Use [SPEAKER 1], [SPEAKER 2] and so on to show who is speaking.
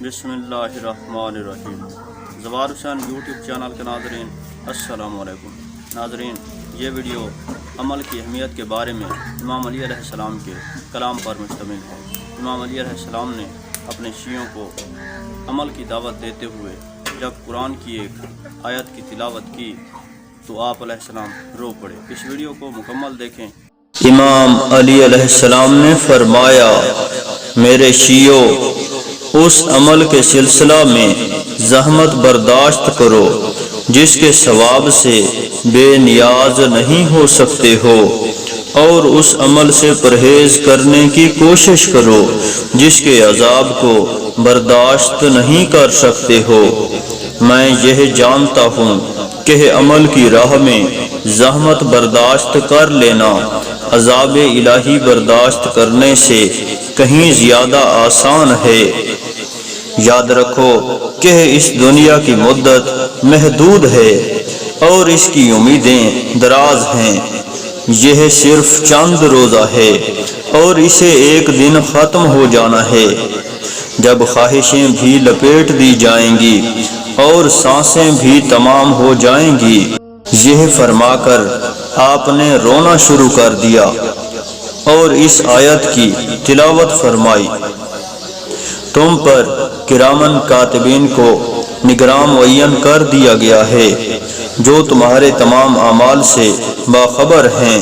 [SPEAKER 1] بسم اللہ الرحمن الرحیم۔ زوار حسین یوٹیوب چینل کے ناظرین السلام علیکم۔ ناظرین، یہ ویڈیو عمل کی اہمیت کے بارے میں امام علی علیہ السلام کے کلام پر مشتمل ہے۔ امام علی علیہ السلام نے اپنے شیعوں کو عمل کی دعوت دیتے ہوئے جب قرآن کی ایک آیت کی تلاوت کی تو آپ علیہ السلام رو پڑے۔ اس ویڈیو کو مکمل دیکھیں۔
[SPEAKER 2] امام علی علیہ السلام نے فرمایا، میرے شیعو، اس عمل کے سلسلہ میں زحمت برداشت کرو جس کے ثواب سے بے نیاز نہیں ہو سکتے ہو، اور اس عمل سے پرہیز کرنے کی کوشش کرو جس کے عذاب کو برداشت نہیں کر سکتے ہو۔ میں یہ جانتا ہوں کہ عمل کی راہ میں زحمت برداشت کر لینا عذاب الہی برداشت کرنے سے کہیں زیادہ آسان ہے۔ یاد رکھو کہ اس دنیا کی مدت محدود ہے اور اس کی امیدیں دراز ہیں۔ یہ صرف چند روزہ ہے اور اسے ایک دن ختم ہو جانا ہے، جب خواہشیں بھی لپیٹ دی جائیں گی اور سانسیں بھی تمام ہو جائیں گی۔ یہ فرما کر آپ نے رونا شروع کر دیا اور اس آیت کی تلاوت فرمائی، تم پر کرامن کاتبین کو نگراں معین کر دیا گیا ہے جو تمہارے تمام اعمال سے باخبر ہیں۔